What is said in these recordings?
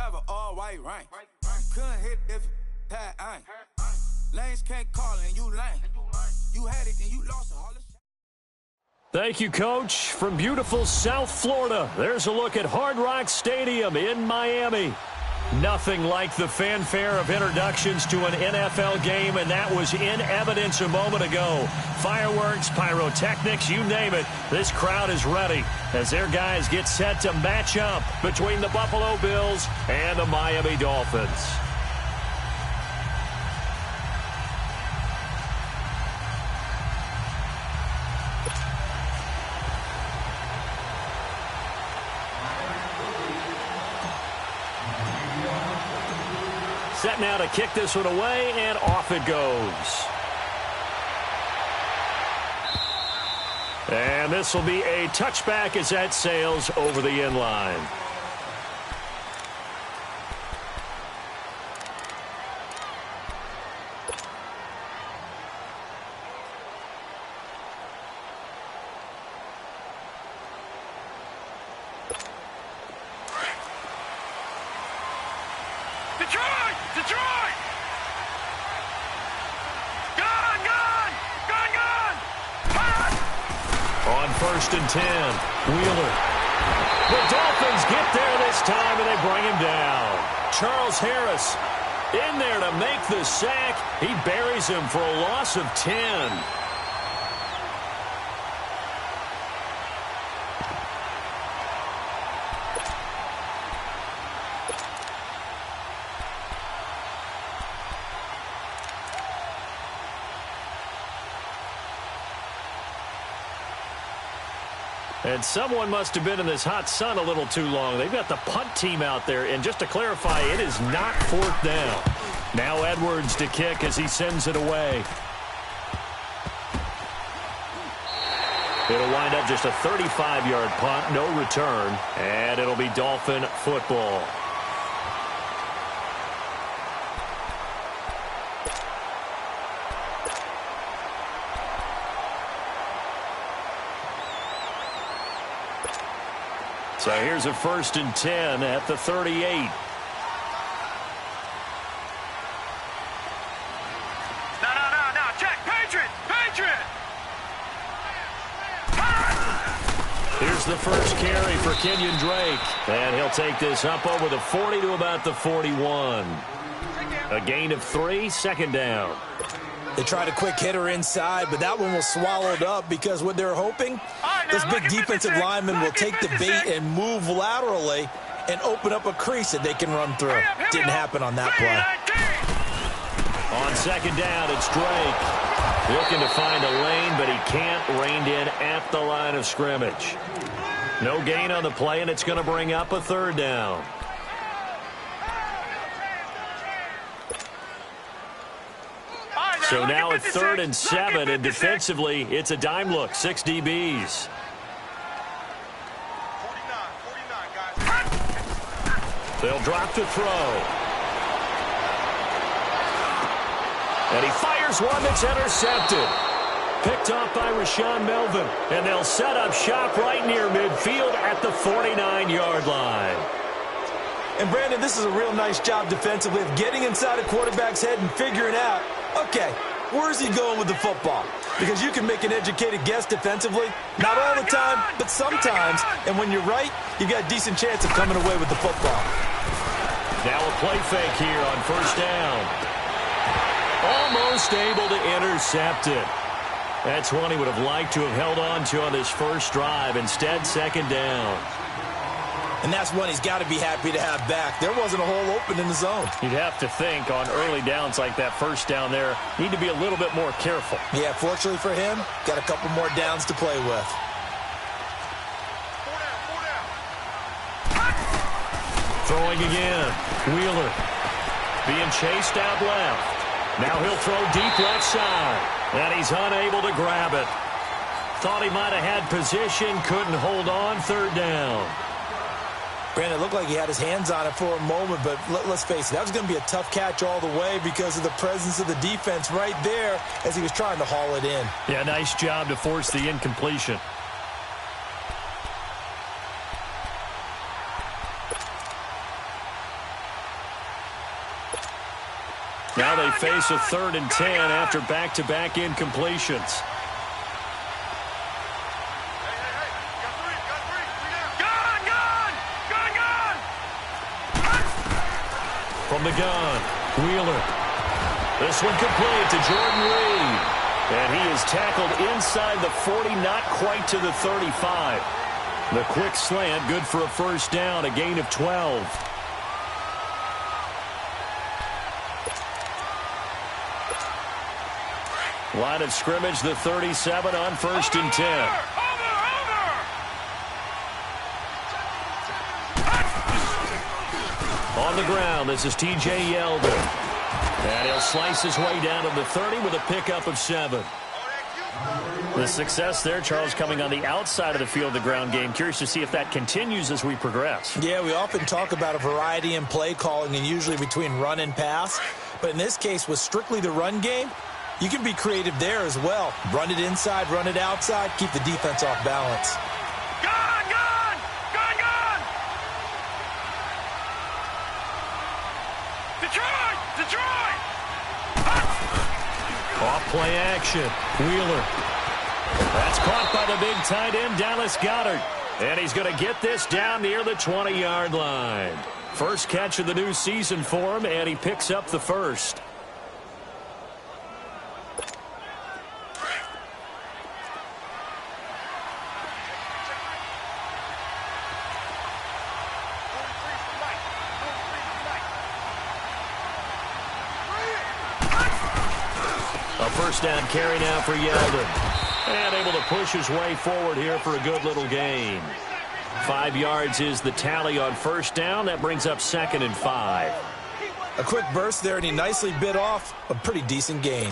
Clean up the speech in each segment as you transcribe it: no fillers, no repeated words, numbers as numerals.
Have an all-white rank. Couldn't hit if you had ain't. Lanes can't call and you lame. You had it and you lost it. Thank you, Coach. From beautiful South Florida, there's a look at Hard Rock Stadium in Miami. Nothing like the fanfare of introductions to an NFL game, and that was in evidence a moment ago. Fireworks, pyrotechnics, you name it. This crowd is ready as their guys get set to match up between the Buffalo Bills and the Miami Dolphins. Set now to kick this one away, and off it goes. And this will be a touchback as that sails over the end line. Detroit! Gone! On 1st and 10, Wheeler. The Dolphins get there this time, and they bring him down. Charles Harris in there to make the sack. He buries him for a loss of 10. And someone must have been in this hot sun a little too long. They've got the punt team out there. And just to clarify, it is not 4th down. Now Edwards to kick as he sends it away. It'll wind up just a 35-yard punt, no return. And it'll be Dolphin football. So here's a 1st and 10 at the 38. No. Check. Patriot. Here's the first carry for Kenyon Drake. And he'll take this up over the 40 to about the 41. A gain of 3, 2nd down. They tried a quick hitter inside, but that one was swallowed up because what they're hoping, this big defensive lineman will take the bait and move laterally and open up a crease that they can run through. Didn't happen on that play. On 2nd down, it's Drake. Looking to find a lane, but he can't. Reined in at the line of scrimmage. No gain on the play, and it's going to bring up a 3rd down. So now it's 3rd and 7, and defensively, it's a dime look. 6 DBs. 49, guys. They'll drop the throw. And he fires one that's intercepted. Picked off by Rashawn Melvin. And they'll set up shop right near midfield at the 49-yard line. And, Brandon, this is a real nice job defensively of getting inside a quarterback's head and figuring out, okay, where's he going with the football? Because you can make an educated guess defensively. Not all the time, but sometimes. And when you're right, you've got a decent chance of coming away with the football. Now a play fake here on 1st down. Almost able to intercept it. That's one he would have liked to have held on to on this first drive. Instead, 2nd down. And that's one he's got to be happy to have back. There wasn't a hole open in the zone. You'd have to think on early downs like that 1st down there, need to be a little bit more careful. Yeah, fortunately for him, got a couple more downs to play with. 4 down. Throwing again. Wheeler being chased out left. Now he'll throw deep left side. And he's unable to grab it. Thought he might have had position, couldn't hold on. 3rd down. Brandon, it looked like he had his hands on it for a moment, but let's face it, that was going to be a tough catch all the way because of the presence of the defense right there as he was trying to haul it in. Yeah, nice job to force the incompletion. they face a 3rd and 10 after back-to-back incompletions. From the gun, Wheeler. This one complete to Jordan Reed. And he is tackled inside the 40, not quite to the 35. The quick slant, good for a first down, a gain of 12. Line of scrimmage, the 37 on 1st and 10. On the ground, this is T.J. Yeldon. And he'll slice his way down to the 30 with a pickup of 7. The success there, Charles, coming on the outside of the field, the ground game. Curious to see if that continues as we progress. Yeah, we often talk about a variety in play calling and usually between run and pass. But in this case, with strictly the run game, you can be creative there as well. Run it inside, run it outside, keep the defense off balance. Gun, gun! Gun, gun! Detroit! Detroit! Off play action. Wheeler. That's caught by the big tight end, Dallas Goedert. And he's going to get this down near the 20-yard line. First catch of the new season for him, and he picks up the first. A first down carry now for Yeldon. And able to push his way forward here for a good little gain. 5 yards is the tally on first down. That brings up 2nd and 5. A quick burst there, and he nicely bit off a pretty decent gain.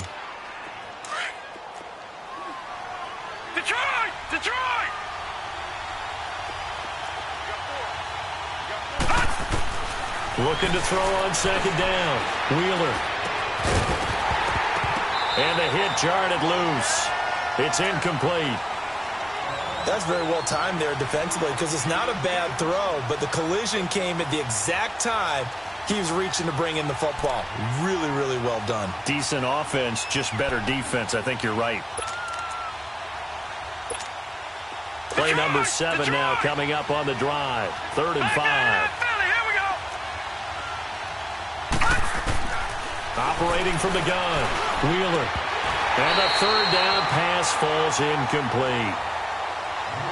Detroit! Detroit! Looking to throw on 2nd down. Wheeler. And the hit jarred it loose. It's incomplete. That's very well timed there defensively because it's not a bad throw, but the collision came at the exact time he was reaching to bring in the football. Really, really well done. Decent offense, just better defense. I think you're right. Play number 7 now coming up on the drive. 3rd and 5. Operating from the gun. Wheeler. And the 3rd down pass falls incomplete.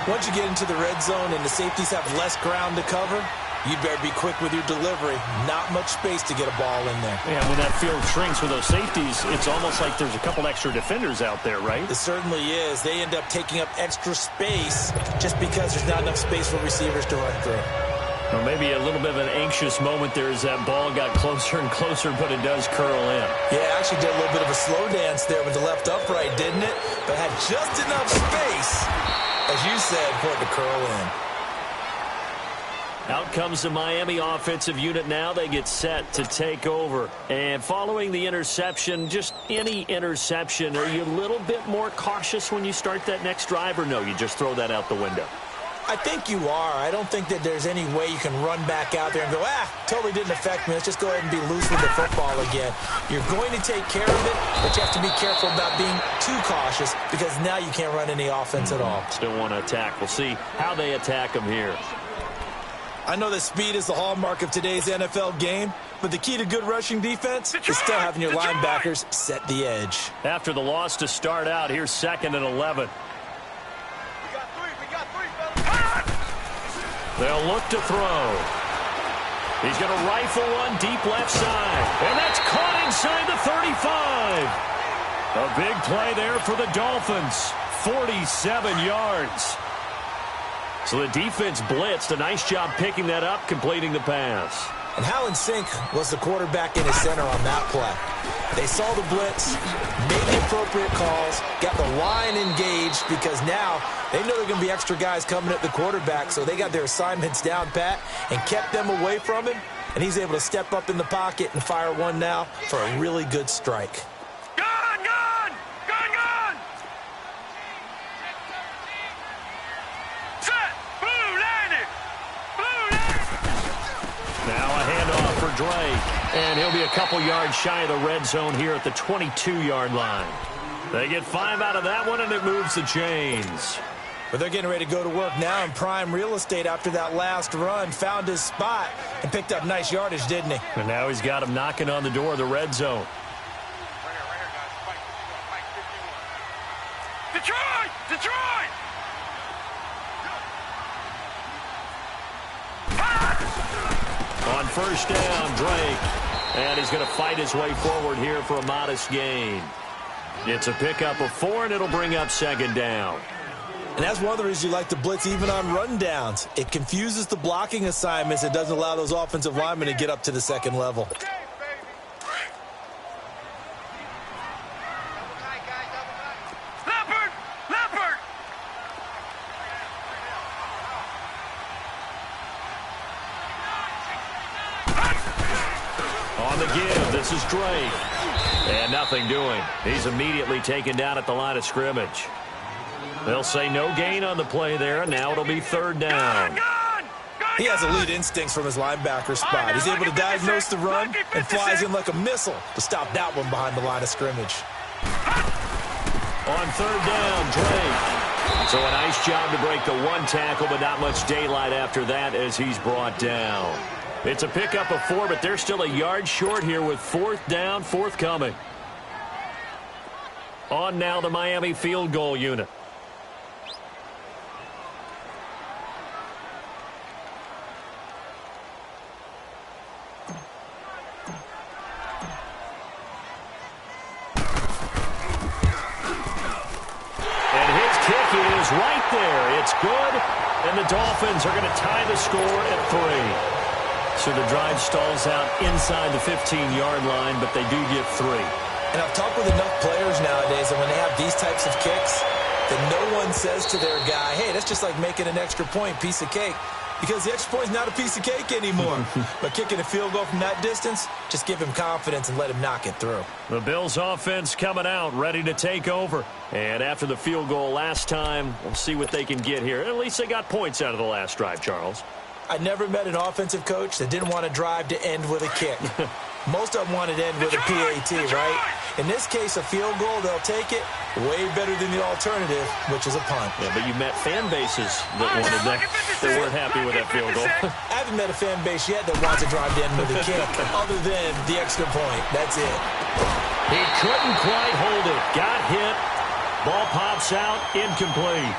Once you get into the red zone and the safeties have less ground to cover, you'd better be quick with your delivery. Not much space to get a ball in there. Yeah, when that field shrinks with those safeties, it's almost like there's a couple extra defenders out there, right? It certainly is. They end up taking up extra space just because there's not enough space for receivers to run through. Or maybe a little bit of an anxious moment there as that ball got closer and closer, but it does curl in. Yeah, actually did a little bit of a slow dance there with the left upright, didn't it? But had just enough space, as you said, for it to curl in. Out comes the Miami offensive unit now. They get set to take over. And following the interception, just any interception, are you a little bit more cautious when you start that next drive, or no, you just throw that out the window? I think you are. I don't think that there's any way you can run back out there and go, totally didn't affect me. Let's just go ahead and be loose with the football again. You're going to take care of it, but you have to be careful about being too cautious because now you can't run any offense at all. Still want to attack. We'll see how they attack them here. I know that speed is the hallmark of today's NFL game, but the key to good rushing defense is still having your linebackers set the edge. After the loss to start out, here's 2nd and 11. They'll look to throw. He's going to rifle one deep left side. And that's caught inside the 35. A big play there for the Dolphins. 47 yards. So the defense blitzed. A nice job picking that up, completing the pass. And how in sync was the quarterback in his center on that play? They saw the blitz, made the appropriate calls, got the line engaged because now they know there are going to be extra guys coming at the quarterback, so they got their assignments down pat and kept them away from him, and he's able to step up in the pocket and fire one now for a really good strike. Gun, gun! Gun, gun! Set! Blue landed! Blue landed! Now a handoff for Drake. And he'll be a couple yards shy of the red zone here at the 22-yard line. They get 5 out of that one, and it moves the chains. But they're getting ready to go to work now in prime real estate after that last run. Found his spot and picked up nice yardage, didn't he? And now he's got him knocking on the door of the red zone. Detroit! Detroit! On first down, Drake. And he's going to fight his way forward here for a modest gain. It's a pickup of 4, and it'll bring up second down. And that's one of the reasons you like to blitz even on rundowns. It confuses the blocking assignments. It doesn't allow those offensive linemen to get up to the second level. Leopard! Leopard! On the give, this is Drake. And nothing doing. He's immediately taken down at the line of scrimmage. They'll say no gain on the play there, and now it'll be third down. He has elite instincts from his linebacker spot. He's able to diagnose the run and flies in like a missile to stop that one behind the line of scrimmage. On third down, Drake. So a nice job to break the one tackle, but not much daylight after that as he's brought down. It's a pickup of 4, but they're still a yard short here with fourth down forthcoming. On now the Miami field goal unit. Right there. It's good, and the Dolphins are going to tie the score at 3. So the drive stalls out inside the 15-yard line, but they do get 3. And I've talked with enough players nowadays, and when they have these types of kicks, that no one says to their guy, hey, that's just like making an extra point, piece of cake. Because the extra point is not a piece of cake anymore. But kicking a field goal from that distance, just give him confidence and let him knock it through. The Bills offense coming out, ready to take over. And after the field goal last time, we'll see what they can get here. At least they got points out of the last drive, Charles. I never met an offensive coach that didn't want to drive to end with a kick. Most of them wanted to end with a PAT, right? In this case, a field goal, they'll take it way better than the alternative, which is a punt. Yeah, but you met fan bases that wanted that. They weren't happy with that field goal. I haven't met a fan base yet that wants to drive to end with a kick, other than the extra point. That's it. He couldn't quite hold it. Got hit. Ball pops out, incomplete.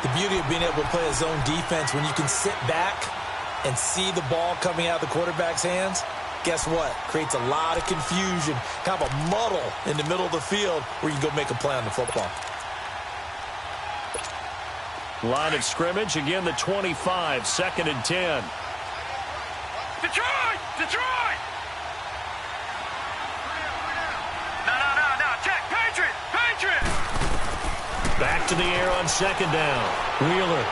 The beauty of being able to play a zone defense when you can sit back and see the ball coming out of the quarterback's hands, guess what? Creates a lot of confusion, kind of a muddle in the middle of the field where you can go make a play on the football. Line of scrimmage, again the 25, 2nd and 10. Detroit! Detroit! No, check! Patriot! Patriot! Back to the air on 2nd down. Wheeler.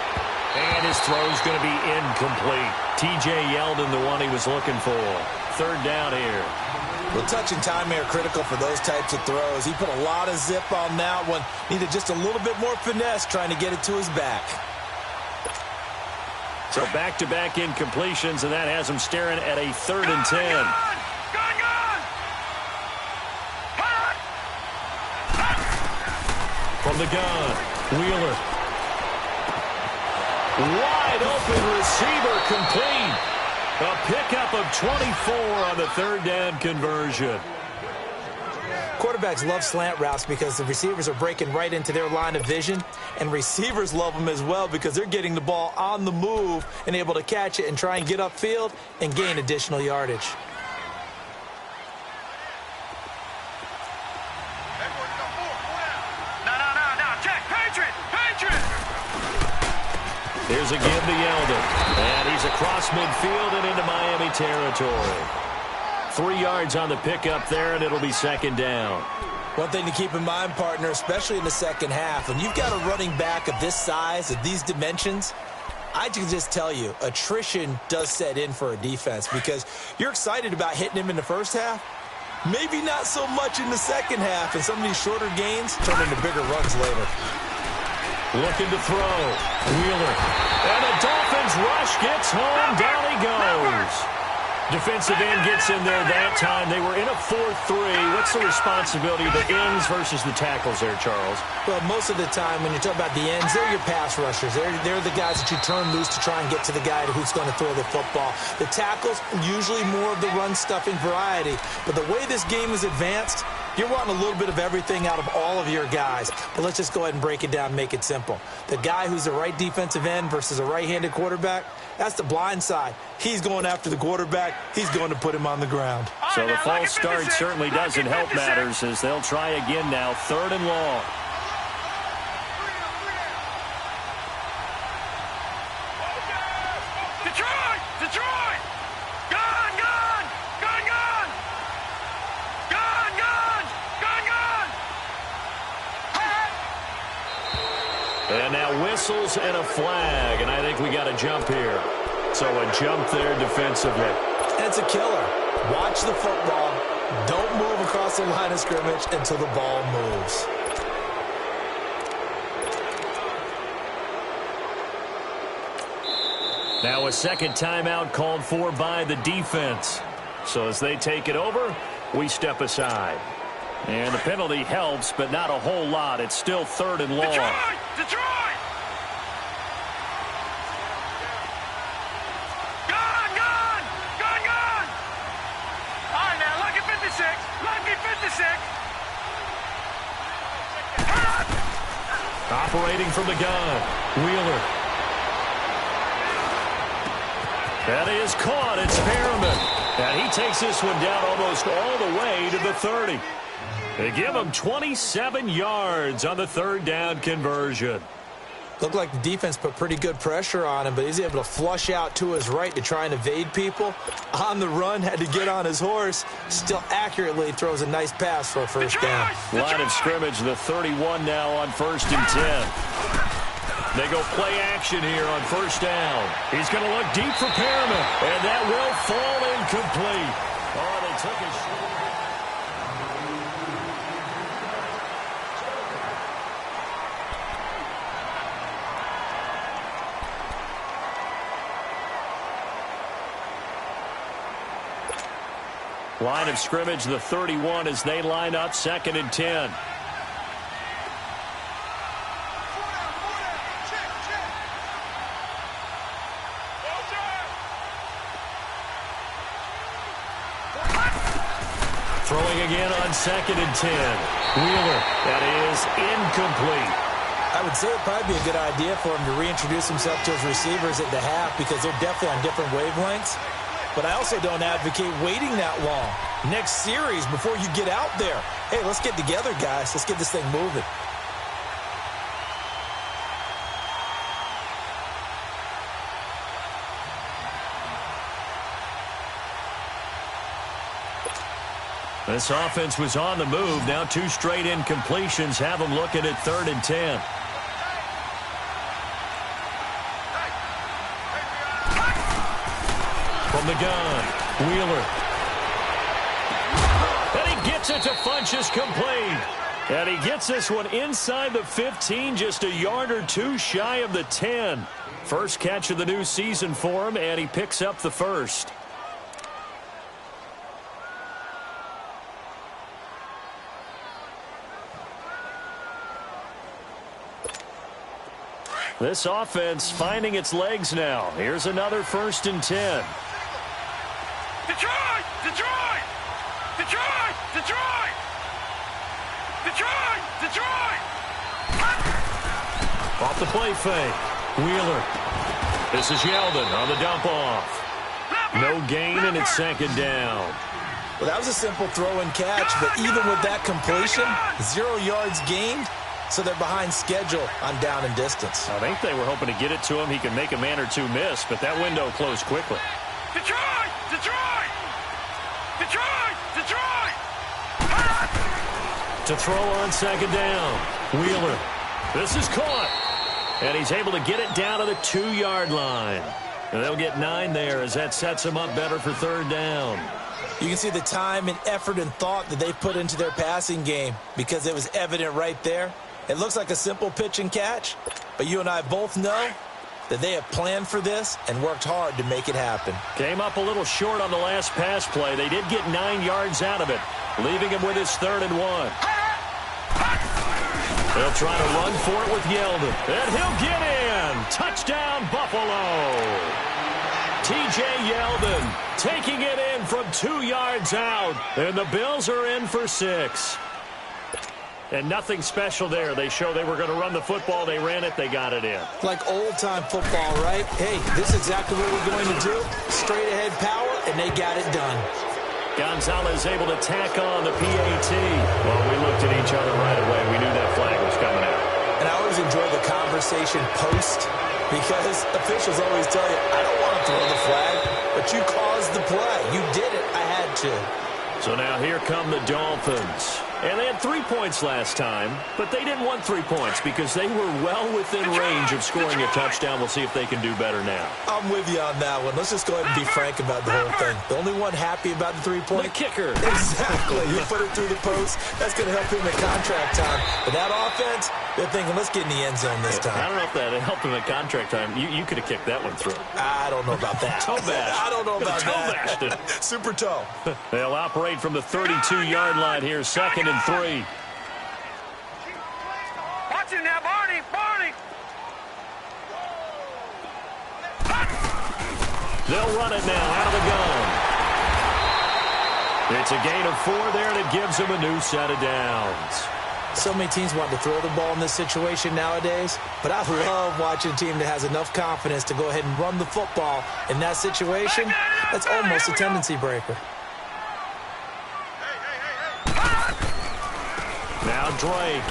And his throw's going to be incomplete. T.J. Yeldon, the one he was looking for. 3rd down here. Well, touch and time are critical for those types of throws. He put a lot of zip on that one. Needed just a little bit more finesse trying to get it to his back. So back-to-back incompletions, and that has him staring at a 3rd and 10. From the gun, Wheeler. Wide open receiver complete. A pickup of 24 on the 3rd down conversion. Quarterbacks love slant routes because the receivers are breaking right into their line of vision, and receivers love them as well because they're getting the ball on the move and able to catch it and try and get upfield and gain additional yardage. Here's a give to Yeldon. And he's across midfield and into Miami territory. 3 yards on the pickup there, and it'll be 2nd down. One thing to keep in mind, partner, especially in the second half, when you've got a running back of this size, of these dimensions, I can just tell you, attrition does set in for a defense because you're excited about hitting him in the first half. Maybe not so much in the second half, and some of these shorter gains turn into bigger runs later. Looking to throw. Wheeler. And the Dolphins rush gets home. Down he goes. Defensive end gets in there that time. They were in a 4-3. What's the responsibility of the ends versus the tackles there, Charles? Well, most of the time when you talk about the ends, they're your pass rushers. They're the guys that you turn loose to try and get to the guy who's going to throw the football. The tackles, usually more of the run-stuffing variety. But the way this game is advanced, you're wanting a little bit of everything out of all of your guys. But let's just go ahead and break it down and make it simple. The guy who's the right defensive end versus a right-handed quarterback, that's the blind side. He's going after the quarterback. He's going to put him on the ground. So the false start certainly doesn't help matters as they'll try again now, 3rd and long. Detroit! Detroit! Gun, gun! Gun, gun! Gun, gun! Gun, gun! And now whistles and a flag, and I think we got a jump here. So a jump there defensively. And it's a killer. Watch the football. Don't move across the line of scrimmage until the ball moves. Now a second timeout called for by the defense. So as they take it over, we step aside. And the penalty helps, but not a whole lot. It's still 3rd and long. Detroit! Detroit! Gun, gun! Gun, gun! All right, now, lucky 56. Lucky 56. Operating from the gun. Wheeler. That is caught. It's Perriman. And he takes this one down almost all the way to the 30. They give him 27 yards on the 3rd down conversion. Looked like the defense put pretty good pressure on him, but he's able to flush out to his right to try and evade people. On the run, had to get on his horse. Still accurately throws a nice pass for a first down. Line of scrimmage, the 31 now on 1st and 10. They go play action here on 1st down. He's going to look deep for Perriman, and that will fall incomplete. Oh, they took a shot. Line of scrimmage, the 31 as they line up 2nd and 10. Throwing again on 2nd and 10. Wheeler, that is incomplete. I would say it'd probably be a good idea for him to reintroduce himself to his receivers at the half because they're definitely on different wavelengths. But I also don't advocate waiting that long. Next series, before you get out there, hey, let's get together, guys. Let's get this thing moving. This offense was on the move. Now 2 straight incompletions have them looking at 3rd and 10. From the gun, Wheeler. And he gets it to Funchess complete. And he gets this one inside the 15, just a yard or 2 shy of the 10. First catch of the new season for him, and he picks up the first. This offense finding its legs now. Here's another 1st and 10. Detroit! Detroit! Detroit! Detroit! Detroit! Detroit! Off the play fake. Wheeler. This is Yeldon on the dump off. No gain, and it's 2nd down. Well, that was a simple throw and catch, but even with that completion, 0 yards gained, so they're behind schedule on down and distance. I think they were hoping to get it to him. He could make a man or 2 miss, but that window closed quickly. Detroit! Detroit! Detroit! Detroit! To throw on 2nd down. Wheeler. This is caught. And he's able to get it down to the 2-yard line. And they'll get 9 there as that sets him up better for 3rd down. You can see the time and effort and thought that they put into their passing game because it was evident right there. It looks like a simple pitch and catch, but you and I both know that they have planned for this and worked hard to make it happen. Came up a little short on the last pass play. They did get 9 yards out of it, leaving him with his 3rd and 1. They'll try to run for it with Yeldon, and he'll get in. Touchdown, Buffalo. T.J. Yeldon taking it in from 2 yards out, and the Bills are in for 6. And nothing special there. They show they were going to run the football. They ran it. They got it in. Like old-time football, right? Hey, this is exactly what we're going to do. Straight-ahead power, and they got it done. Gonzalez able to tack on the PAT. Well, we looked at each other right away. We knew that flag was coming out. And I always enjoy the conversation post because officials always tell you, I don't want to throw the flag, but you caused the play. You did it. I had to. So now here come the Dolphins. And they had 3 points last time, but they didn't want 3 points because they were well within range of scoring a touchdown. We'll see if they can do better now. I'm with you on that one. Let's just go ahead and be frank about the whole thing. The only one happy about the 3-point? The kicker. Exactly. You put it through the post. That's going to help him in contract time. But that offense, they're thinking, let's get in the end zone this time. I don't know if that helped him at contract time. You could have kicked that one through. I don't know about that. Toe bash. I don't know about that. Toe Super toe. They'll operate from the 32-yard line here, 2nd and 3. Watch it now, Barney! Barney! They'll run it now out of the gun. It's a gain of 4 there, and it gives them a new set of downs. So many teams want to throw the ball in this situation nowadays, but I love watching a team that has enough confidence to go ahead and run the football in that situation. That's almost a tendency breaker. Now Drake.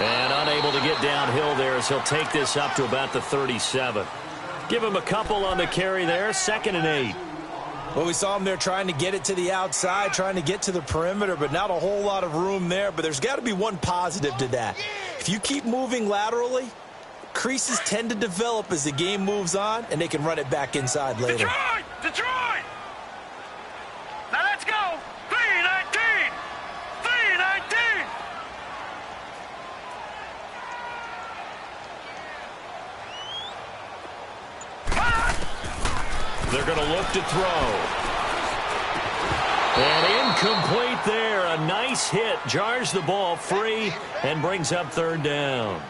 And unable to get downhill there as he'll take this up to about the 37. Give him a couple on the carry there, 2nd and 8. Well, we saw him there trying to get it to the outside, trying to get to the perimeter, but not a whole lot of room there. But there's got to be one positive to that. If you keep moving laterally, creases tend to develop as the game moves on, and they can run it back inside later. Detroit! Detroit! Now let's go! 3-19! 3-19! They're going to look to throw. And incomplete there. A nice hit. Jars the ball free and brings up 3rd down.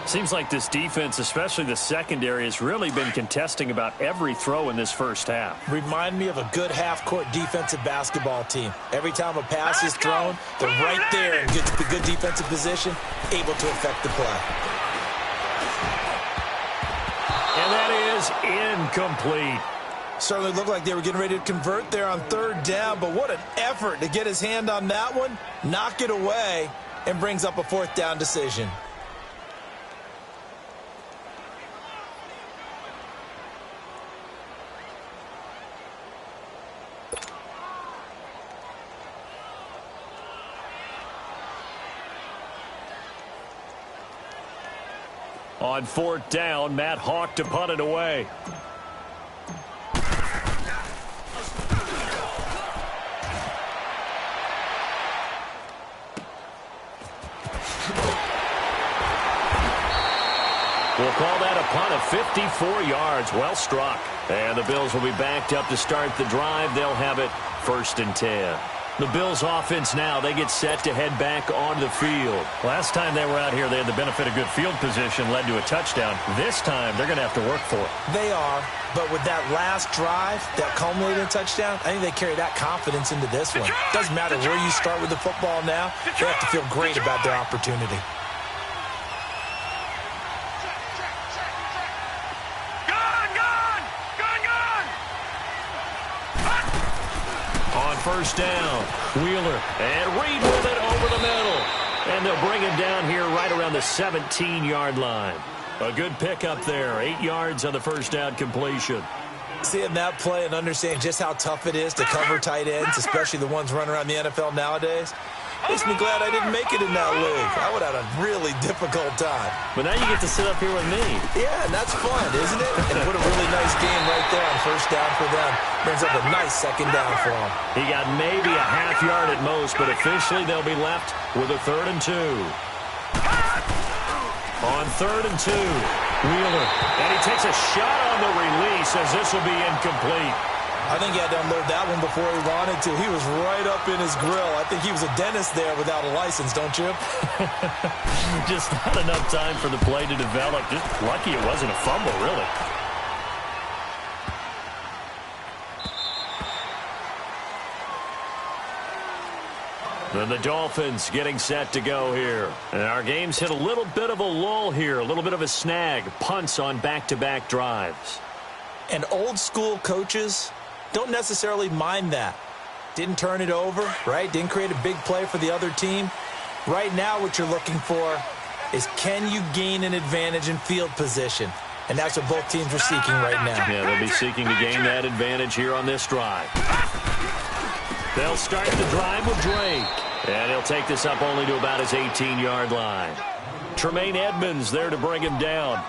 Seems like this defense, especially the secondary, has really been contesting about every throw in this first half. Remind me of a good half-court defensive basketball team. Every time a pass is thrown, they're right there in good defensive position, able to affect the play. And that is incomplete. Certainly looked like they were getting ready to convert there on 3rd down, but what an effort to get his hand on that one, knock it away, and brings up a 4th down decision. On 4th down, Matt Hawk to punt it away. We'll call that a punt of 54 yards. Well struck. And the Bills will be backed up to start the drive. They'll have it 1st and 10. The Bills offense now, they get set to head back onto the field. Last time they were out here, they had the benefit of good field position, led to a touchdown. This time, they're going to have to work for it. They are, but with that last drive, that culminating touchdown, I think they carry that confidence into this one. Doesn't matter where you start with the football now, they have to feel great about their opportunity. On 1st down, Wheeler and Reed with it over the middle. And they'll bring him down here right around the 17-yard line. A good pickup there, 8 yards on the 1st down completion. Seeing that play and understanding just how tough it is to cover tight ends, especially the ones running around the NFL nowadays, makes me glad I didn't make it in that league. I would have had a really difficult time. But now you get to sit up here with me. Yeah, and that's fun, isn't it? And put a really nice game right there on 1st down for them. Brings up a nice 2nd down for them. He got maybe a half yard at most, but officially they'll be left with a 3rd and 2. On 3rd and 2. Wheeler. And he takes a shot on the release as this will be incomplete. I think he had to unload that one before he wanted to. He was right up in his grill. I think he was a dentist there without a license, don't you? Just not enough time for the play to develop. Just lucky it wasn't a fumble, really. And the Dolphins getting set to go here. And our game's hit a little bit of a lull here, a little bit of a snag. Punts on back-to-back drives. And old-school coaches don't necessarily mind that. Didn't turn it over, right? Didn't create a big play for the other team. Right now what you're looking for is, can you gain an advantage in field position? And that's what both teams are seeking right now. Yeah, they'll be seeking to gain that advantage here on this drive. They'll start the drive with Drake. And he'll take this up only to about his 18-yard line. Tremaine Edmonds there to bring him down.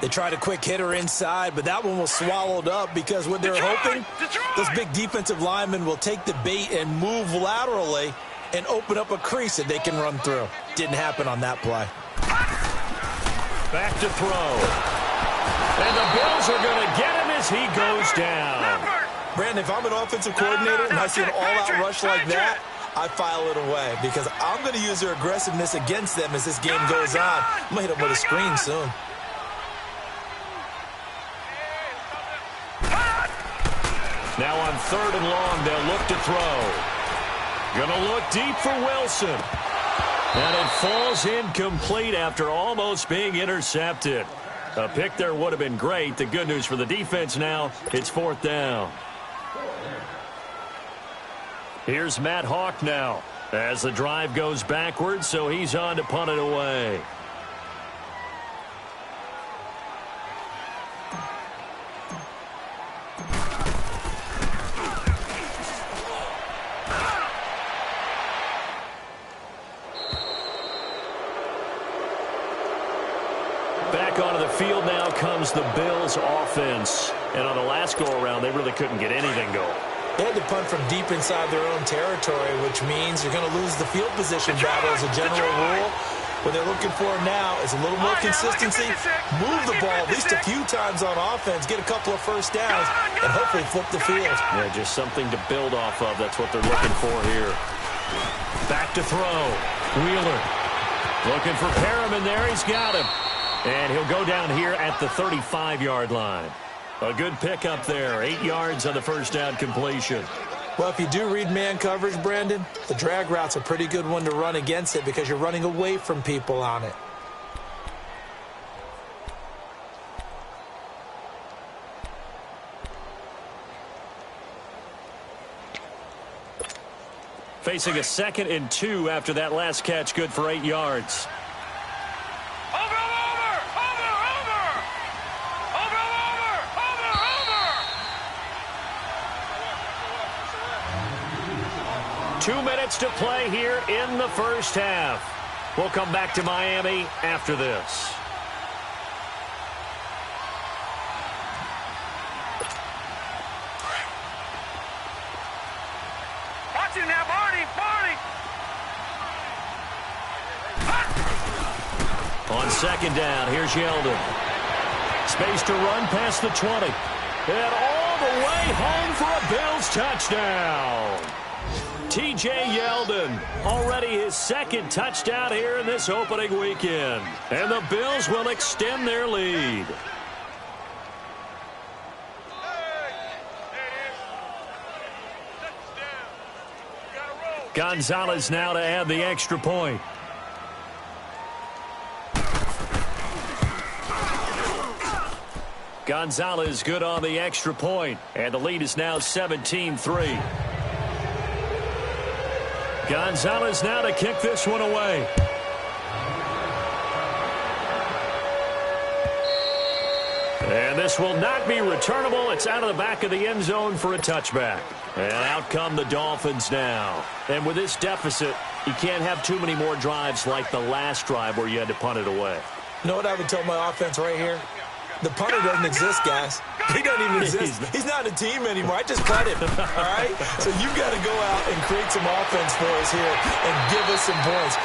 They tried a quick hitter inside, but that one was swallowed up because what they're hoping, those big defensive linemen will take the bait and move laterally and open up a crease that they can run through. Didn't happen on that play. Back to throw. And the Bills are going to get him as he goes down. Brandon, if I'm an offensive coordinator and I see an all-out rush like that, I file it away because I'm going to use their aggressiveness against them as this game goes on. I'm going to hit them with a screen soon. Now on 3rd and long, they'll look to throw. Gonna look deep for Wilson. And it falls incomplete after almost being intercepted. A pick there would have been great. The good news for the defense now, it's 4th down. Here's Matt Hawk now as the drive goes backwards, so he's on to punt it away. Back onto the field now comes the Bills offense. And on the last go-around, they really couldn't get anything going. They had to punt from deep inside their own territory, which means you're going to lose the field position battle as a general rule. What they're looking for now is a little more consistency, move the ball at least a few times on offense, get a couple of first downs, and hopefully flip the field. Yeah, just something to build off of. That's what they're looking for here. Back to throw. Wheeler looking for Perriman there. He's got him. And he'll go down here at the 35-yard line. A good pickup there. 8 yards on the first down completion. Well, if you do read man coverage, Brandon, the drag route's a pretty good one to run against it because you're running away from people on it. Facing a 2nd and 2 after that last catch, good for 8 yards. Over! 2 minutes to play here in the first half. We'll come back to Miami after this. Watch it now, Barney! On 2nd down, here's Yeldon. Space to run past the 20. And all the way home for a Bills touchdown. T.J. Yeldon, already his 2nd touchdown here in this opening weekend. And the Bills will extend their lead. Gonzalez now to add the extra point. Gonzalez good on the extra point, and the lead is now 17-3. Gonzalez now to kick this one away. And this will not be returnable. It's out of the back of the end zone for a touchback. And out come the Dolphins now. And with this deficit, you can't have too many more drives like the last drive where you had to punt it away. You know what I would tell my offense right here? The punter doesn't exist, guys. He doesn't even exist. He's not a team anymore. I just cut him, all right? So you've got to go out and create some offense for us here and give us some points.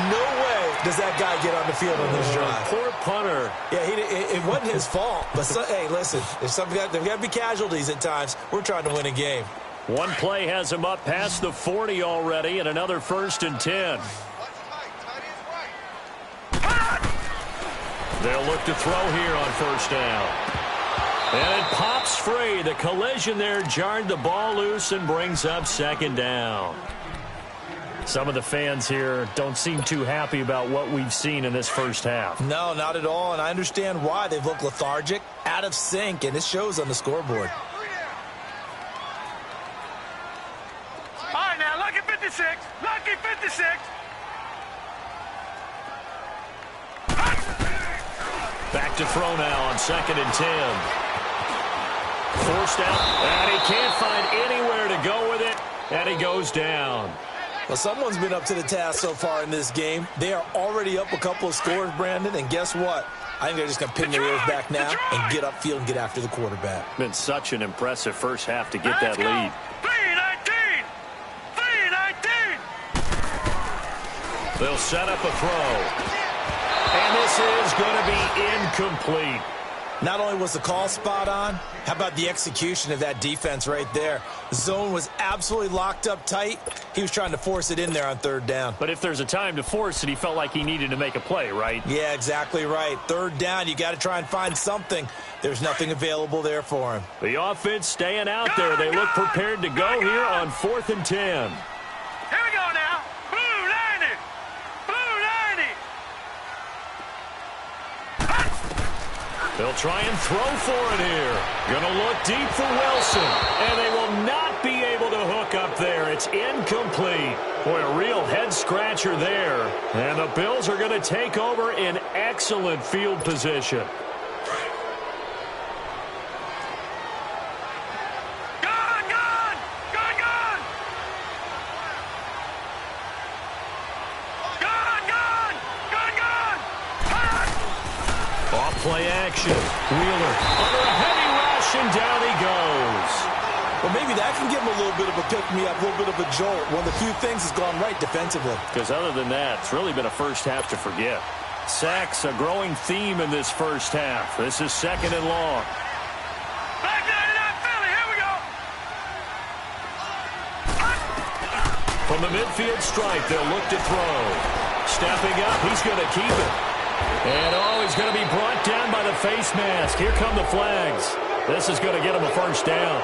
No way does that guy get on the field on this drive? Poor punter. Yeah, it wasn't his fault. But, hey, listen, there's got to be casualties at times. We're trying to win a game. One play has him up past the 40 already, and another 1st and 10. They'll look to throw here on 1st down. And it pops free. The collision there jarred the ball loose and brings up 2nd down. Some of the fans here don't seem too happy about what we've seen in this first half. No, not at all, and I understand why. They've looked lethargic, out of sync, and it shows on the scoreboard. All right, now, lucky 56. Lucky 56. Back to throw now on 2nd and 10. Forced out, and he can't find anywhere to go with it, and he goes down. Well, someone's been up to the task so far in this game. They are already up a couple of scores, Brandon, and guess what? I think they're just going to pin their ears back now and get upfield and get after the quarterback. Been such an impressive first half to get that lead. 3-19. 3-19. They'll set up a throw. And this is going to be incomplete. Not only was the call spot on, how about the execution of that defense right there? The zone was absolutely locked up tight. He was trying to force it in there on 3rd down. But if there's a time to force it, he felt like he needed to make a play, right? Yeah, exactly right. 3rd down, you got to try and find something. There's nothing available there for him. The offense staying out there. They look prepared to go here on 4th and 10. Here we go now. Blue 90. Blue 90. They'll try and throw for it here. Going to look deep for Wilson. And they will not be able to hook up there. It's incomplete. Boy, a real head-scratcher there. And the Bills are going to take over in excellent field position. Play action. Wheeler under a heavy rush, and down he goes. Well, maybe that can give him a little bit of a pick-me-up, a little bit of a jolt. One of the few things has gone right defensively. Because other than that, it's really been a first half to forget. Sacks, a growing theme in this first half. This is 2nd and long. Back 99 Philly, here we go. From the midfield stripe, they'll look to throw. Stepping up, he's going to keep it. And, he's going to be brought down by the face mask. Here come the flags. This is going to get him a 1st down.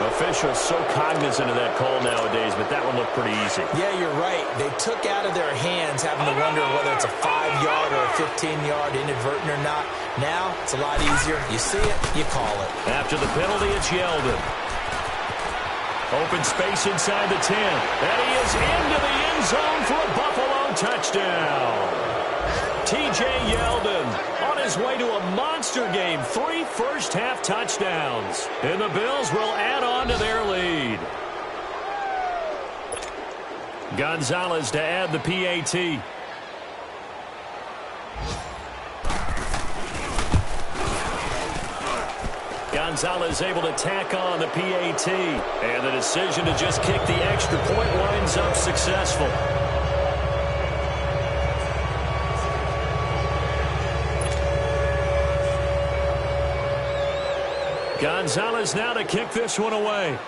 Officials so cognizant of that call nowadays, but that one looked pretty easy. Yeah, you're right. They took out of their hands having to wonder whether it's a 5-yard or a 15-yard, inadvertent or not. Now, it's a lot easier. You see it, you call it. After the penalty, it's Yeldon. Open space inside the 10. And he is into the end zone for a Buffalo touchdown. T.J. Yeldon on his way to a monster game. 3 first-half touchdowns. And the Bills will add on to their lead. Gonzalez to add the PAT. Gonzalez able to tack on the PAT. And the decision to just kick the extra point winds up successful. Gonzalez now to kick this one away.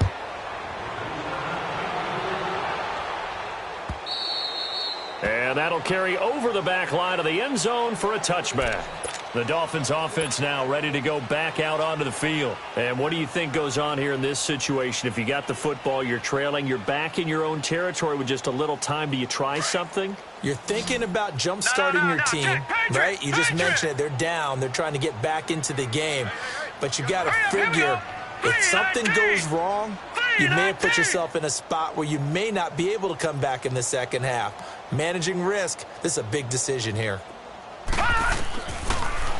And that'll carry over the back line of the end zone for a touchback. The Dolphins offense now ready to go back out onto the field. And what do you think goes on here in this situation? If you got the football, you're trailing, you're back in your own territory with just a little time. Do you try something? You're thinking about jump-starting your team, right? You just mentioned it. They're down. They're trying to get back into the game. But you got to figure, if something goes wrong, you may have put yourself in a spot where you may not be able to come back in the second half. Managing risk, this is a big decision here.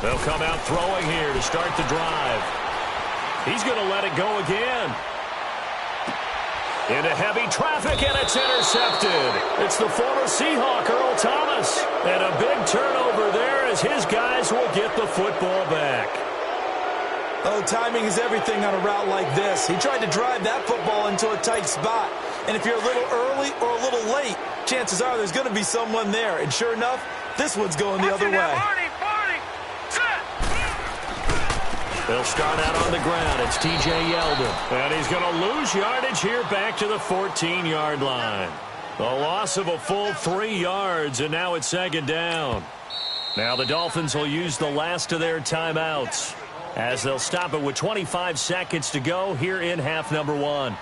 They'll come out throwing here to start the drive. He's going to let it go again. Into heavy traffic, and it's intercepted. It's the former Seahawk, Earl Thomas. And a big turnover there as his guys will get the football back. Oh, timing is everything on a route like this. He tried to drive that football into a tight spot. And if you're a little early or a little late, chances are there's going to be someone there. And sure enough, This one's going the other way. They'll start out on the ground. It's T.J. Yeldon. And he's going to lose yardage here back to the 14-yard line. A loss of a full 3 yards, and now it's second down. Now the Dolphins will use the last of their timeouts as they'll stop it with 25 seconds to go here in half number 1.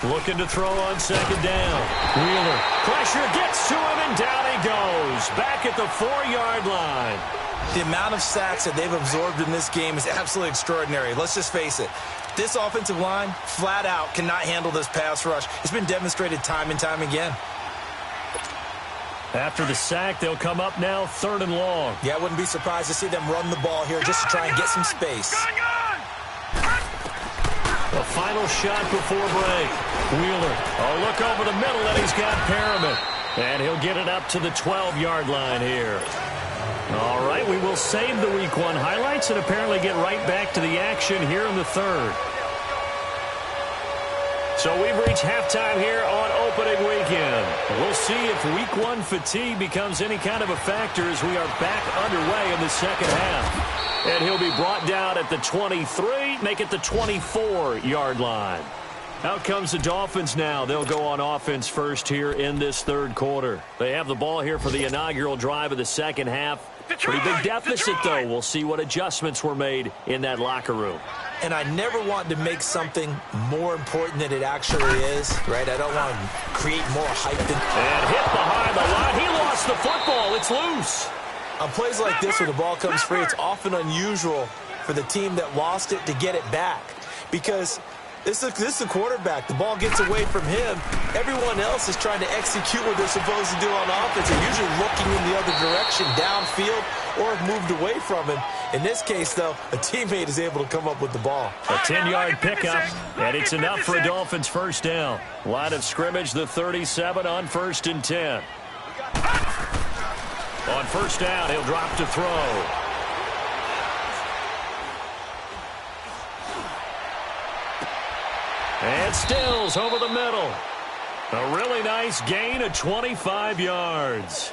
Looking to throw on second down. Wheeler. Pressure gets to him, and down he goes. Back at the 4-yard line. The amount of sacks that they've absorbed in this game is absolutely extraordinary. Let's just face it. This offensive line, flat out, cannot handle this pass rush. It's been demonstrated time and time again. After the sack, they'll come up now 3rd and long. Yeah, I wouldn't be surprised to see them run the ball here just to try and get some space. The final shot before break. Wheeler, a look over the middle, and he's got Perriman. And he'll get it up to the 12-yard line here. All right, we will save the Week 1 highlights and apparently get right back to the action here in the 3rd. So we've reached halftime here on opening weekend. We'll see if Week 1 fatigue becomes any kind of a factor as we are back underway in the second half. And he'll be brought down at the 23, make it the 24-yard line. Out comes the Dolphins now. They'll go on offense first here in this 3rd quarter. They have the ball here for the inaugural drive of the second half. Pretty big deficit, though. We'll see what adjustments were made in that locker room. And I never want to make something more important than it actually is, right? I don't want to create more hype than... And hit behind the line. He lost the football. It's loose. On plays like this where the ball comes free, it's often unusual for the team that lost it to get it back. Because this is the quarterback. The ball gets away from him. Everyone else is trying to execute what they're supposed to do on offense. They're usually looking in the other direction, downfield, or have moved away from him. In this case, though, a teammate is able to come up with the ball. A 10-yard pickup, and it's enough for a Dolphins first down. Line of scrimmage, the 37 on 1st and 10. On first down, he'll drop to throw. And Stills over the middle. A really nice gain of 25 yards.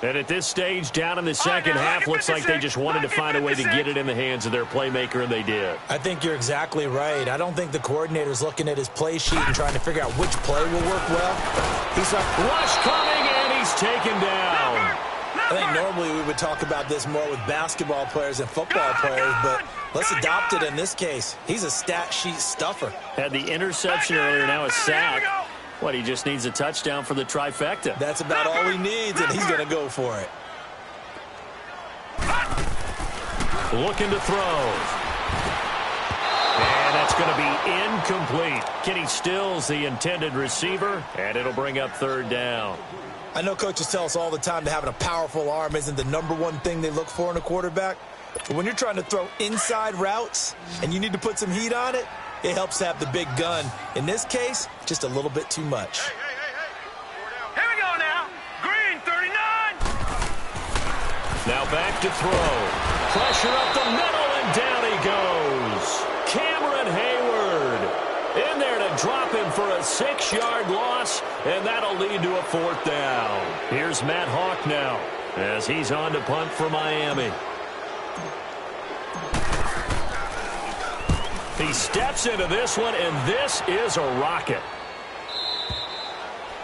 And at this stage, down in the second half, looks like they just wanted to find a way to get it in the hands of their playmaker, and they did. I think you're exactly right. I don't think the coordinator's looking at his play sheet and trying to figure out which play will work well. He's like, rush coming, and he's taken down. I think normally we would talk about this more with basketball players and football players, but let's adopt it in this case. He's a stat sheet stuffer. Had the interception earlier, now a sack. What, he just needs a touchdown for the trifecta. That's about all he needs, and he's going to go for it. Looking to throw. And that's going to be incomplete. Kenny Stills, the intended receiver, and it'll bring up 3rd down. I know coaches tell us all the time that having a powerful arm isn't the #1 thing they look for in a quarterback. But when you're trying to throw inside routes and you need to put some heat on it, it helps to have the big gun. In this case, just a little bit too much. Hey. Here we go now. Green, 39. Now back to throw. Pressure up the middle, and down he goes. Cameron Hayward in there to drop him for a 6-yard loss, and that'll lead to a 4th down. Here's Matt Hawk now as he's on to punt for Miami. He steps into this one, and this is a rocket.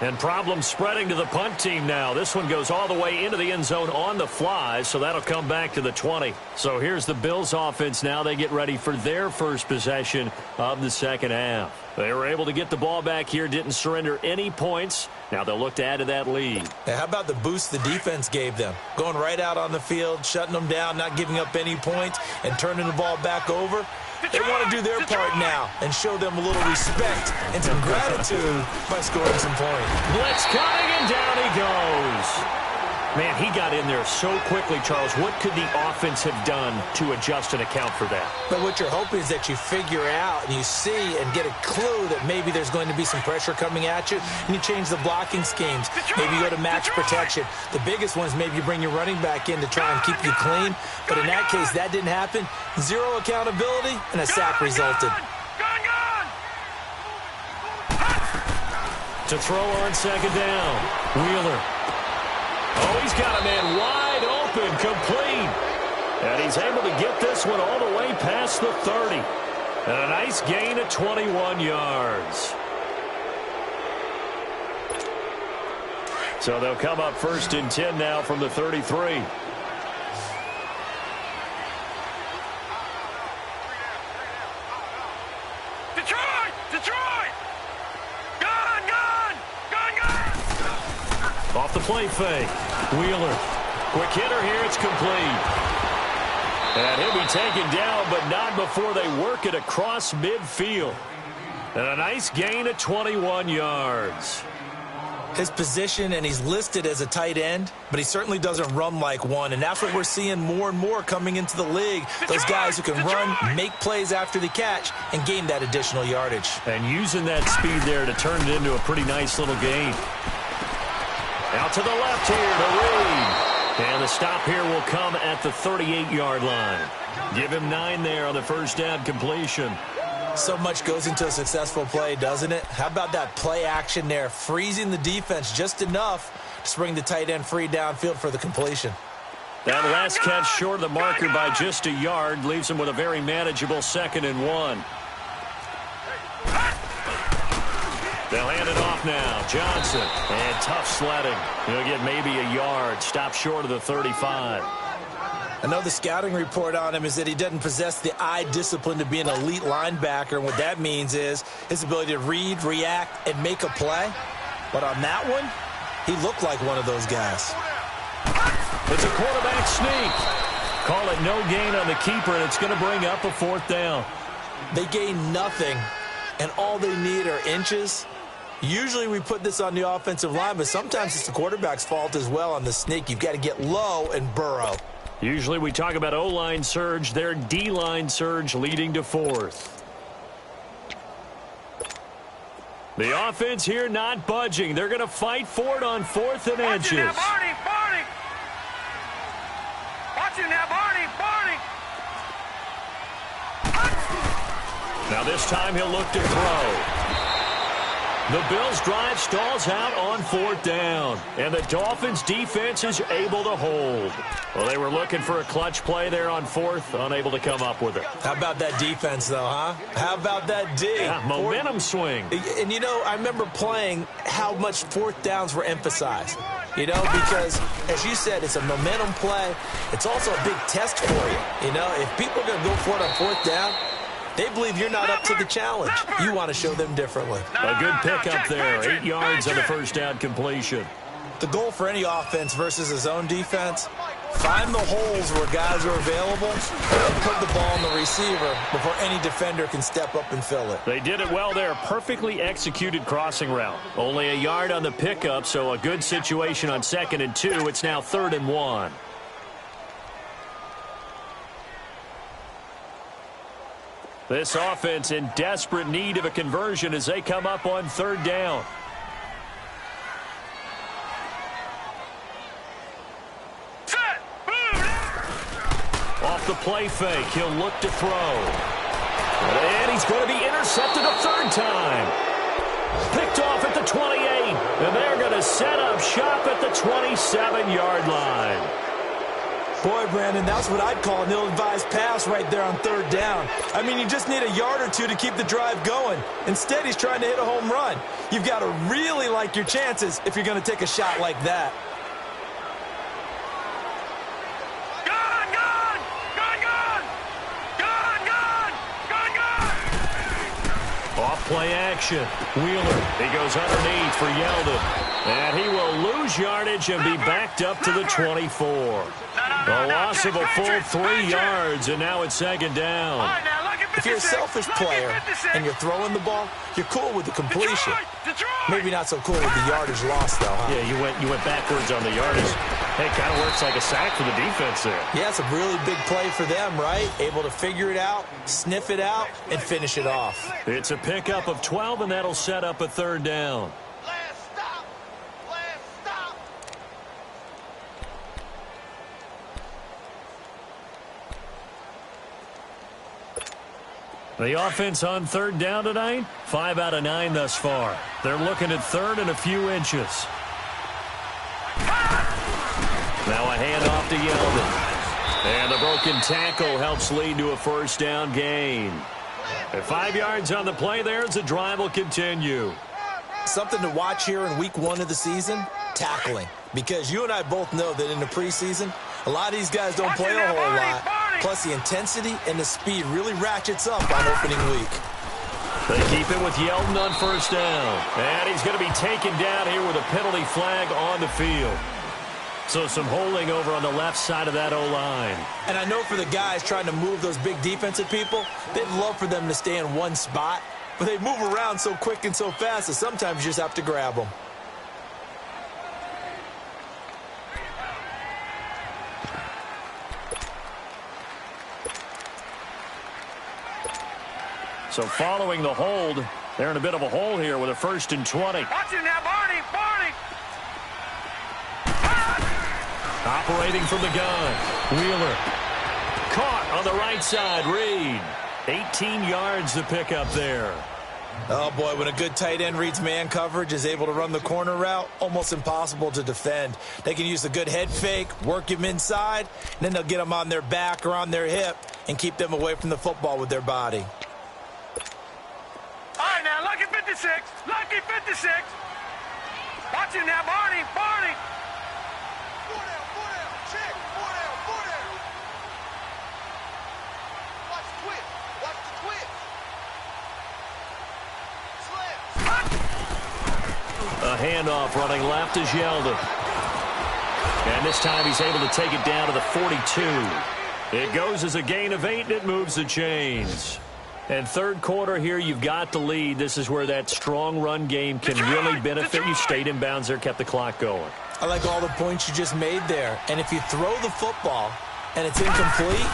And problems spreading to the punt team now. This one goes all the way into the end zone on the fly, so that'll come back to the 20. So here's the Bills offense now. They get ready for their first possession of the second half. They were able to get the ball back here, didn't surrender any points. Now they'll look to add to that lead. Now, how about the boost the defense gave them? Going right out on the field, shutting them down, not giving up any points, and turning the ball back over. They want to do their part now and show them a little respect and some gratitude by scoring some points. Blitz coming, and down he goes. Man, he got in there so quickly, Charles. What could the offense have done to adjust and account for that? But what you're hoping is that you figure out and you see and get a clue that maybe there's going to be some pressure coming at you, and you change the blocking schemes. Maybe you go to match protection. The biggest one is maybe you bring your running back in to try and keep you clean. But in that case, that didn't happen. Zero accountability, and a sack resulted. To throw on second down, Wheeler. Oh, he's got a man wide open, complete. And he's able to get this one all the way past the 30. And a nice gain of 21 yards. So they'll come up 1st and 10 now from the 33. Off the play fake. Wheeler. Quick hitter here. It's complete. And he'll be taken down, but not before they work it across midfield. And a nice gain of 21 yards. His position, and he's listed as a tight end, but he certainly doesn't run like one, and that's what we're seeing more and more coming into the league. Those guys who can run, make plays after the catch, and gain that additional yardage. And using that speed there to turn it into a pretty nice little gain. Out to the left here to Reed. And the stop here will come at the 38-yard line. Give him 9 there on the first down completion. So much goes into a successful play, doesn't it? How about that play action there, freezing the defense just enough to bring the tight end free downfield for the completion. That last catch short of the marker by just a yard leaves him with a very manageable 2nd and 1. They'll hand it off now. Johnson. And tough sledding. He'll get maybe a yard. Stop short of the 35. I know the scouting report on him is that he doesn't possess the eye discipline to be an elite linebacker. And what that means is his ability to read, react, and make a play. But on that one, he looked like one of those guys. It's a quarterback sneak. Call it no gain on the keeper, and it's going to bring up a 4th down. They gain nothing, and all they need are inches. Usually we put this on the offensive line, but sometimes it's the quarterback's fault as well on the sneak. You've got to get low and burrow. Usually we talk about O-line surge, their D-line surge leading to 4th. The offense here not budging. They're going to fight for it on 4th and inches. Now, Barney, Barney. Watch it now, Barney, Barney. Now this time he'll look to throw. The Bills' drive stalls out on 4th down, and the Dolphins' defense is able to hold. Well, they were looking for a clutch play there on 4th, unable to come up with it. How about that defense, though, huh? How about that D? Yeah, momentum swing. And, you know, I remember playing how much 4th downs were emphasized. You know, because, as you said, it's a momentum play. It's also a big test for you. You know, if people are going to go for it on 4th down, they believe you're not up to the challenge. You want to show them differently. A good pickup there. 8 yards on the first down completion. The goal for any offense versus his own defense, find the holes where guys are available and put the ball on the receiver before any defender can step up and fill it. They did it well there. Perfectly executed crossing route. Only a yard on the pickup, so a good situation on 2nd and 2. It's now 3rd and 1. This offense in desperate need of a conversion as they come up on 3rd down. Off the play fake, he'll look to throw. And he's going to be intercepted a 3rd time. Picked off at the 28, and they're going to set up shop at the 27-yard line. Boy, Brandon, that's what I'd call an ill-advised pass right there on 3rd down. I mean, you just need a yard or two to keep the drive going. Instead, he's trying to hit a home run. You've got to really like your chances if you're going to take a shot like that. Off-play action. Wheeler, he goes underneath for Yeldon. And he will lose yardage and be backed up to the 24. A loss of a full 3 yards, and now it's 2nd down. If you're a selfish player and you're throwing the ball, you're cool with the completion. Maybe not so cool with the yardage loss, though, huh? Yeah, you went backwards on the yardage. Hey, kind of works like a sack for the defense there. Yeah, it's a really big play for them, right? Able to figure it out, sniff it out, and finish it off. It's a pickup of 12, and that'll set up a 3rd down. Last stop. Last stop. The offense on 3rd down tonight, 5 out of 9 thus far. They're looking at 3rd and a few inches. Now a handoff to Yeldon. And the broken tackle helps lead to a 1st down gain. And 5 yards on the play there as the drive will continue. Something to watch here in week 1 of the season, tackling. Because you and I both know that in the preseason, a lot of these guys don't play a whole lot. Plus the intensity and the speed really ratchets up on opening week. They keep it with Yeldon on 1st down. And he's going to be taken down here with a penalty flag on the field. So some holding over on the left side of that O-line. And I know for the guys trying to move those big defensive people, they'd love for them to stay in one spot. But they move around so quick and so fast that sometimes you just have to grab them. So following the hold, they're in a bit of a hole here with a 1st and 20. Watch him now, Barney. Barney. Operating from the gun. Wheeler. Caught on the right side. Reed. 18 yards to pick up there. Oh, boy, when a good tight end reads man coverage, is able to run the corner route, almost impossible to defend. They can use the good head fake, work him inside, and then they'll get him on their back or on their hip and keep them away from the football with their body. All right, now, lucky 56. Lucky 56. Watch him now, Barney. Barney. 4 down, 4 down. Check. 4 down, 4 down. Watch the twitch. Watch the twitch. A handoff running left is Yeldon. And this time he's able to take it down to the 42. It goes as a gain of 8, and it moves the chains. And 3rd quarter here, you've got the lead. This is where that strong run game can really benefit you. Stayed in bounds there, kept the clock going. I like all the points you just made there. And if you throw the football and it's incomplete,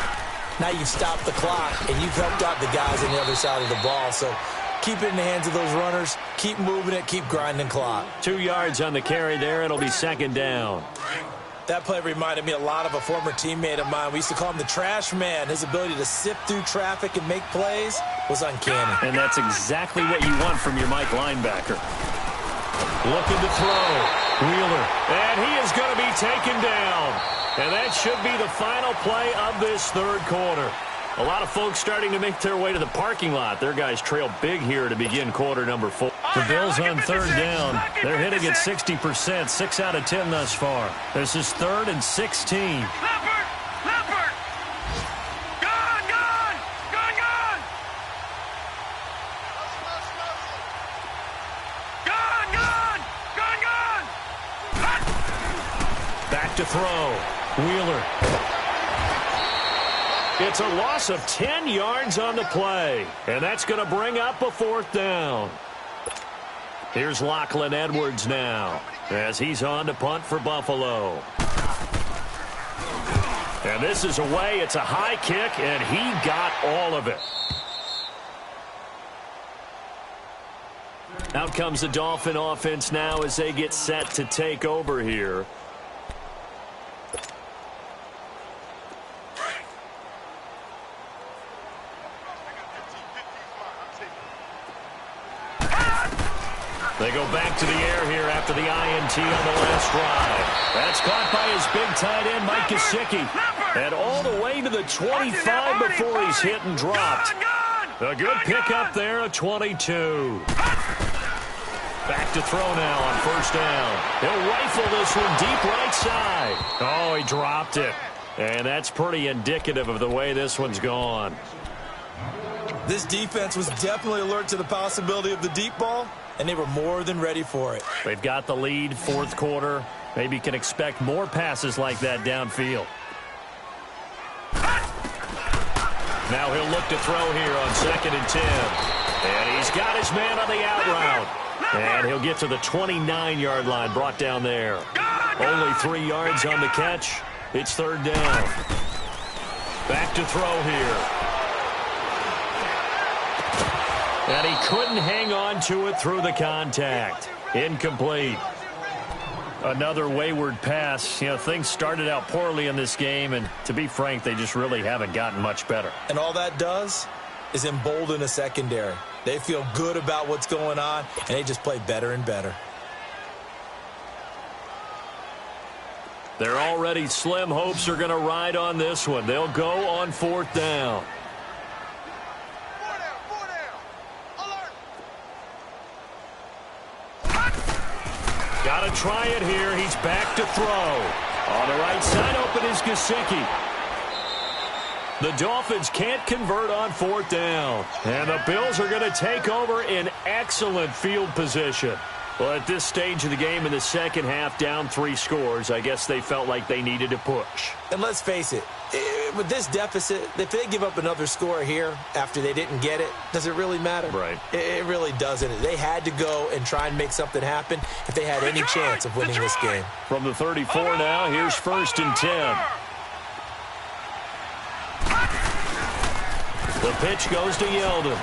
now you've stopped the clock and you've helped out the guys on the other side of the ball. So keep it in the hands of those runners. Keep moving it. Keep grinding clock. 2 yards on the carry there. It'll be 2nd down. That play reminded me a lot of a former teammate of mine. We used to call him the trash man. His ability to sift through traffic and make plays was uncanny. And that's exactly what you want from your Mike linebacker. Looking to throw. Wheeler. And he is going to be taken down. And that should be the final play of this 3rd quarter. A lot of folks starting to make their way to the parking lot. Their guys trail big here to begin quarter number 4. The Bills on 3rd down. They're hitting at 60%, 6 out of 10 thus far. This is 3rd and 16. Leopard! Leopard! Gone! Gone! Gone! Gone! Gone! Gone! Gone! Gone! Back to throw. Wheeler. It's a loss of 10 yards on the play. And that's going to bring up a 4th down. Here's Lachlan Edwards now as he's on to punt for Buffalo. And this is away. It's a high kick, and he got all of it. Out comes the Dolphin offense now as they get set to take over here. They go back to the air here after the INT on the last drive. That's caught by his big tight end, Mike Gesicki. And all the way to the 25 before he's hit and dropped. A good pickup there, a 22. Back to throw now on 1st down. He'll rifle this one deep right side. Oh, he dropped it. And that's pretty indicative of the way this one's gone. This defense was definitely alert to the possibility of the deep ball, and they were more than ready for it. They've got the lead, 4th quarter. Maybe you can expect more passes like that downfield. Now he'll look to throw here on 2nd and 10. And he's got his man on the out route. And he'll get to the 29-yard line, brought down there. Gone! Only 3 yards on the catch. It's third down. Back to throw here. And he couldn't hang on to it through the contact. Incomplete. Another wayward pass. You know, things started out poorly in this game, and to be frank, they just really haven't gotten much better. And all that does is embolden a secondary. They feel good about what's going on, and they just play better and better. Their already slim hopes are going to ride on this one. They'll go on fourth down. Got to try it here. He's back to throw. On the right side, open is Gesicki. The Dolphins can't convert on fourth down. And the Bills are going to take over in excellent field position. Well, at this stage of the game in the second half, down 3 scores, I guess they felt like they needed to push. And let's face it, with this deficit, if they give up another score here after they didn't get it, does it really matter? Right. It really doesn't. They had to go and try and make something happen if they had any chance of winning this game. From the 34 now, here's first and 10. The pitch goes to Yeldon.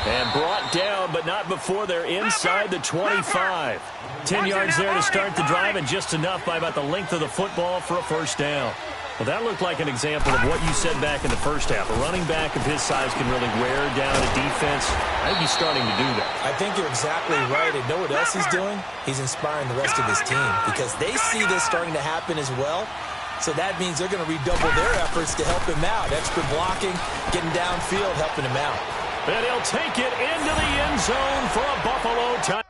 And brought down, but not before they're inside the 25. 10 yards there to start the drive, and just enough by about the length of the football for a first down. Well, that looked like an example of what you said back in the first half. A running back of his size can really wear down a defense. I think he's starting to do that. I think you're exactly right. And know what else he's doing? He's inspiring the rest of his team because they see this starting to happen as well. So that means they're going to redouble their efforts to help him out. Extra blocking, getting downfield, helping him out. And he'll take it into the end zone for a Buffalo touchdown.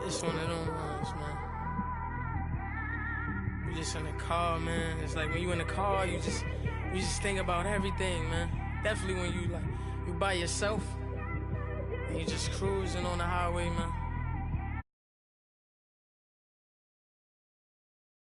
It's one of them ones, man. You just in the car, man. It's like when you in the car, you just think about everything, man. Definitely when you by yourself and you just cruising on the highway, man.